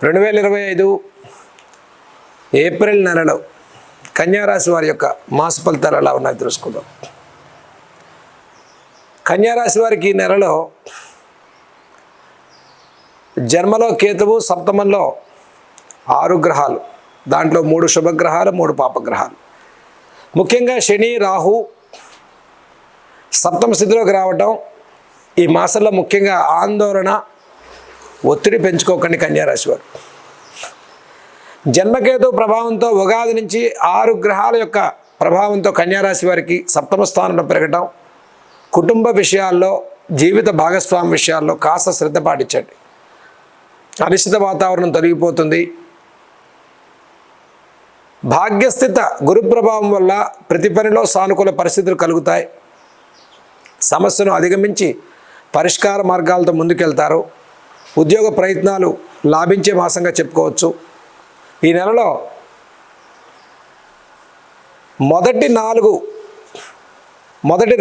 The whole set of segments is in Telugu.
2025 ఏప్రిల్ నెలలో కన్యారాశి వారి యొక్క మాస ఫలితాలు ఎలా ఉన్నాయో తెలుసుకుందాం. కన్యారాశి వారికి ఈ నెలలో జన్మలో కేతువు, సప్తమంలో 6 గ్రహాలు, దాంట్లో 3 శుభగ్రహాలు, 3 పాపగ్రహాలు. ముఖ్యంగా శని, రాహు సప్తమ స్థితిలోకి రావటం ఈ మాసంలో ముఖ్యంగా ఆందోళన, ఒత్తిడి పెంచుకోకండి కన్యారాశి వారు. జన్మకేతు ప్రభావంతో ఉగాది నుంచి 6 గ్రహాల యొక్క ప్రభావంతో కన్యారాశి వారికి సప్తమ స్థానంలో పెరగటం, కుటుంబ విషయాల్లో, జీవిత భాగస్వామి విషయాల్లో కాస్త శ్రద్ధ పాటించండి. అనిశ్చిత వాతావరణం తొలగిపోతుంది. భాగ్యస్థిత గురు ప్రభావం వల్ల ప్రతి పనిలో సానుకూల పరిస్థితులు కలుగుతాయి. సమస్యను అధిగమించి పరిష్కార మార్గాలతో ముందుకెళ్తారు. ఉద్యోగ ప్రయత్నాలు లాభించే మాసంగా చెప్పుకోవచ్చు. ఈ నెలలో మొదటి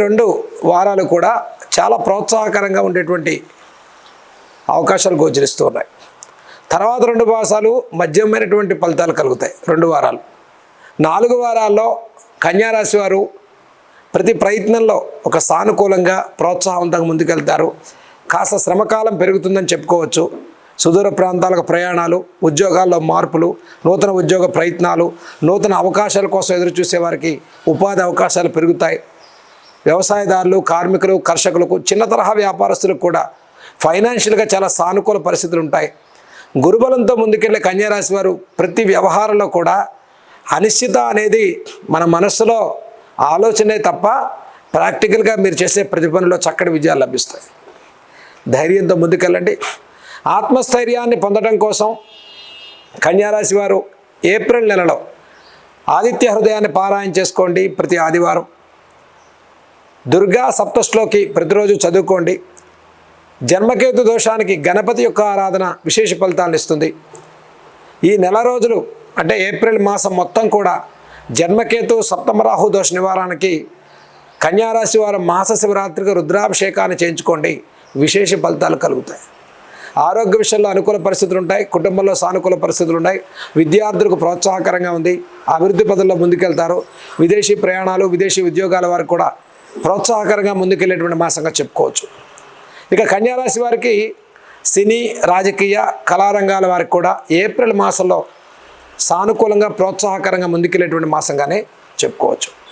2 వారాలు కూడా చాలా ప్రోత్సాహకరంగా ఉండేటువంటి అవకాశాలు గోచరిస్తూ ఉన్నాయి. తర్వాత 2 మాసాలు మధ్యమైనటువంటి ఫలితాలు కలుగుతాయి. 2 వారాలు, 4 వారాల్లో కన్యారాశి వారు ప్రతి ప్రయత్నంలో ఒక సానుకూలంగా ప్రోత్సాహవంతంగా ముందుకెళ్తారు. కాస్త శ్రమకాలం పెరుగుతుందని చెప్పుకోవచ్చు. సుదూర ప్రాంతాలకు ప్రయాణాలు, ఉద్యోగాల్లో మార్పులు, నూతన ఉద్యోగ ప్రయత్నాలు, నూతన అవకాశాల కోసం ఎదురు చూసేవారికి ఉపాధి అవకాశాలు పెరుగుతాయి. వ్యవసాయదారులు, కార్మికులు, కర్షకులకు, చిన్న తరహా వ్యాపారస్తులకు కూడా ఫైనాన్షియల్గా చాలా సానుకూల పరిస్థితులు ఉంటాయి. గురుబలంతో ముందుకెళ్ళే కన్యారాశి వారు ప్రతి వ్యవహారంలో కూడా అనిశ్చిత అనేది మన మనస్సులో ఆలోచనే తప్ప ప్రాక్టికల్గా మీరు చేసే ప్రతి పనిలో చక్కటి విజయాలు లభిస్తాయి. ధైర్యంతో ముందుకెళ్ళండి. ఆత్మస్థైర్యాన్ని పొందడం కోసం కన్యారాశి వారు ఏప్రిల్ నెలలో ఆదిత్య హృదయాన్ని పారాయణ చేసుకోండి. ప్రతి ఆదివారం దుర్గా సప్తశ్లోకి ప్రతిరోజు చదువుకోండి. జన్మకేతు దోషానికి గణపతి యొక్క ఆరాధన విశేష ఫలితాలను ఇస్తుంది. ఈ నెల రోజులు అంటే ఏప్రిల్ మాసం మొత్తం కూడా జన్మకేతు, సప్తమరాహు దోష నివారణకి కన్యారాశి వారు మాస శివరాత్రికి రుద్రాభిషేకాన్ని చేయించుకోండి. విశేష ఫలితాలు కలుగుతాయి. ఆరోగ్య విషయంలో అనుకూల పరిస్థితులు ఉంటాయి. కుటుంబంలో సానుకూల పరిస్థితులు ఉన్నాయి. విద్యార్థులకు ప్రోత్సాహకరంగా ఉంది. అభివృద్ధి పదంలో ముందుకెళ్తారు. విదేశీ ప్రయాణాలు, విదేశీ ఉద్యోగాల వారికి కూడా ప్రోత్సాహకరంగా ముందుకెళ్ళేటువంటి మాసంగా చెప్పుకోవచ్చు. ఇక కన్యారాశి వారికి సినీ, రాజకీయ, కళారంగాల వారికి కూడా ఏప్రిల్ మాసంలో సానుకూలంగా ప్రోత్సాహకరంగా ముందుకెళ్ళేటువంటి మాసంగానే చెప్పుకోవచ్చు.